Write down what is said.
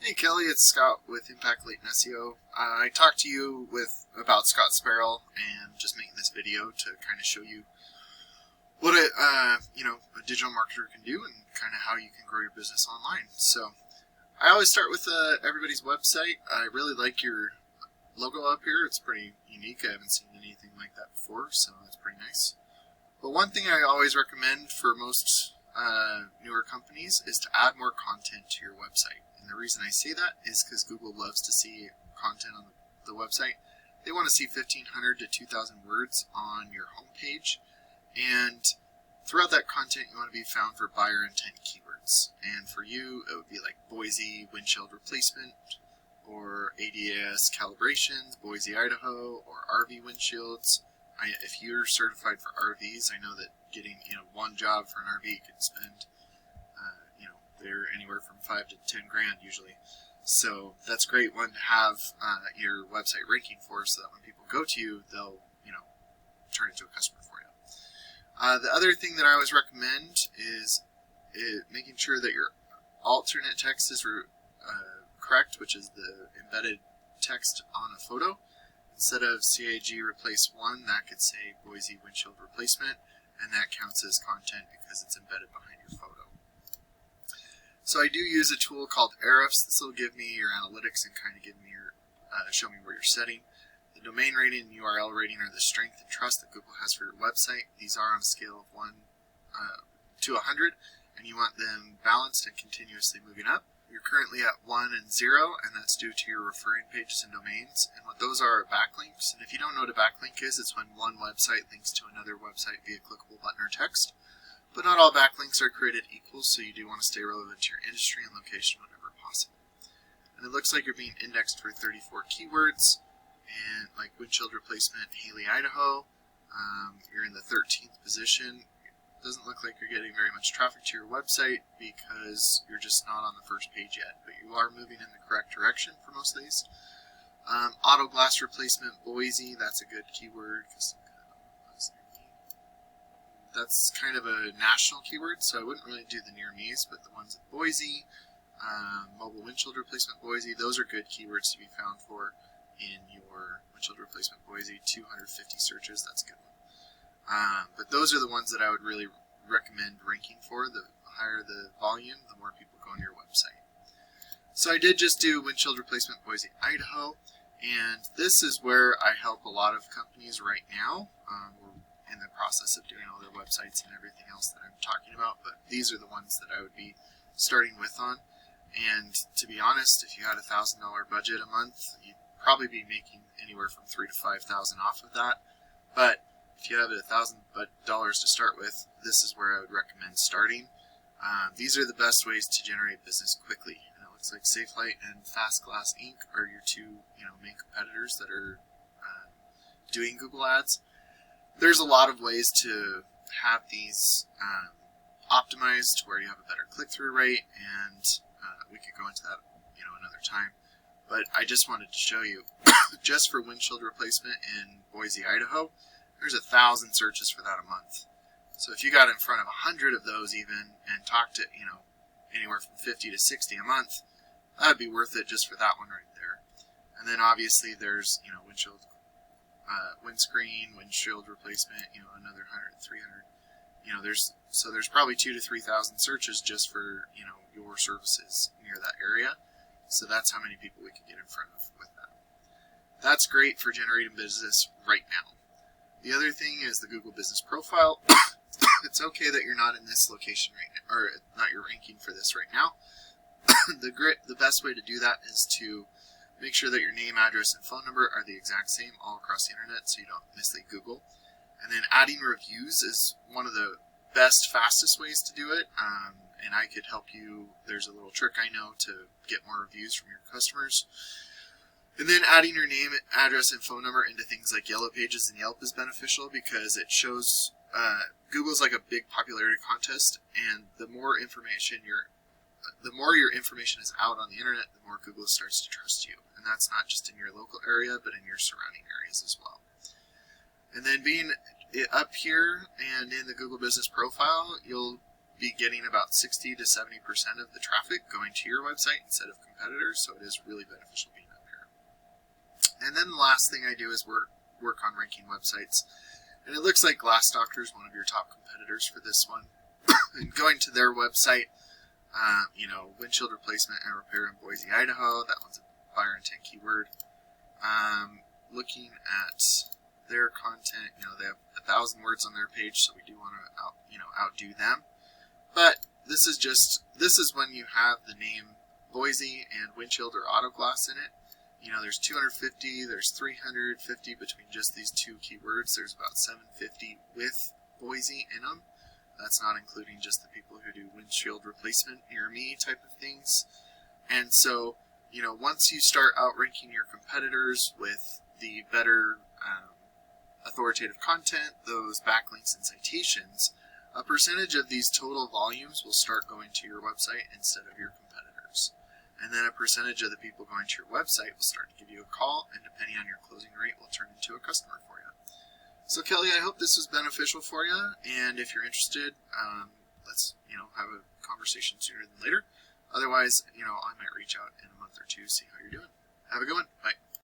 Hey Kelly, it's Scott with Impact Latent SEO. I talked to you about Scott Sparrow and just making this video to kind of show you what a digital marketer can do and kind of how you can grow your business online. So I always start with everybody's website. I really like your logo up here. It's pretty unique. I haven't seen anything like that before, so that's pretty nice. But one thing I always recommend for most newer companies is to add more content to your website. And the reason I say that is because Google loves to see content on the website. They want to see 1,500 to 2,000 words on your homepage. And throughout that content, you want to be found for buyer intent keywords. And for you, it would be like Boise windshield replacement, or ADAS calibrations, Boise, Idaho, or RV windshields. If you're certified for RVs, I know that getting one job for an RV could spend they're anywhere from $5 to $10 grand usually. So that's a great one to have your website ranking for, so that when people go to you, they'll turn into a customer for you. The other thing that I always recommend is making sure that your alternate text is correct, which is the embedded text on a photo. Instead of CAG replace one, that could say Boise windshield replacement, and that counts as content because it's embedded behind your photo. So I do use a tool called Ahrefs. This will give me your analytics and kind of give me show me where you're setting. The domain rating and URL rating are the strength and trust that Google has for your website. These are on a scale of 1 to 100, and you want them balanced and continuously moving up. You're currently at 1 and 0, and that's due to your referring pages and domains. And what those are backlinks. And if you don't know what a backlink is, it's when one website links to another website via clickable button or text. But not all backlinks are created equal, so you do want to stay relevant to your industry and location whenever possible. And it looks like you're being indexed for 34 keywords, and like windshield replacement, Haley, Idaho. You're in the 13th position. It doesn't look like you're getting very much traffic to your website because you're just not on the first page yet, but you are moving in the correct direction for most of these. Auto glass replacement, Boise, that's a good keyword because that's kind of a national keyword, so I wouldn't really do the near me's, but the ones at Boise, mobile windshield replacement Boise, those are good keywords to be found for in your windshield replacement Boise. 250 searches, that's a good one. But those are the ones that I would really recommend ranking for. The higher the volume, the more people go on your website. So I did just do windshield replacement Boise, Idaho, and this is where I help a lot of companies right now. We're in the process of doing all their websites and everything else that I'm talking about, but these are the ones that I would be starting with on. And to be honest, if you had a $1,000 budget a month, you'd probably be making anywhere from $3,000 to $5,000 off of that. But if you have $1,000 to start with, this is where I would recommend starting. These are the best ways to generate business quickly. And it looks like Safelite and Fast Glass Inc. are your two main competitors that are doing Google Ads. There's a lot of ways to have these optimized where you have a better click-through rate, and we could go into that another time. But I just wanted to show you, just for windshield replacement in Boise, Idaho, there's 1,000 searches for that a month. So if you got in front of 100 of those even and talked to anywhere from 50 to 60 a month, that'd be worth it just for that one right there. And then obviously there's windscreen, windshield replacement, another 100, 300. There's probably 2,000 to 3,000 searches just for your services near that area. So that's how many people we could get in front of with that. That's great for generating business right now. The other thing is the Google Business Profile. It's okay that you're not in this location right now, or not your ranking for this right now. The best way to do that is to make sure that your name, address, and phone number are the exact same all across the internet so you don't mislead Google. And then adding reviews is one of the best, fastest ways to do it. And I could help you. There's a little trick I know to get more reviews from your customers. And then adding your name, address, and phone number into things like Yellow Pages and Yelp is beneficial because it shows Google's like a big popularity contest, and the more your information is out on the internet, the more Google starts to trust you. And that's not just in your local area, but in your surrounding areas as well. And then being up here and in the Google Business Profile, you'll be getting about 60 to 70% of the traffic going to your website instead of competitors, so it is really beneficial being up here. And then the last thing I do is work on ranking websites. And it looks like Glass Doctor is one of your top competitors for this one. And going to their website, windshield replacement and repair in Boise, Idaho. That one's a buyer intent keyword. Looking at their content, they have 1,000 words on their page, so we do want to outdo them. But this is when you have the name Boise and windshield or auto glass in it. There's 250, there's 350 between just these two keywords. There's about 750 with Boise in them. That's not including just the people who do windshield replacement near me type of things. And so, once you start outranking your competitors with the better authoritative content, those backlinks and citations, a percentage of these total volumes will start going to your website instead of your competitors. And then a percentage of the people going to your website will start to give you a call, and depending on your closing rate, will turn into a customer for you. So Kelly, I hope this was beneficial for you, and if you're interested, let's have a conversation sooner than later. Otherwise, I might reach out in a month or two, see how you're doing. Have a good one. Bye.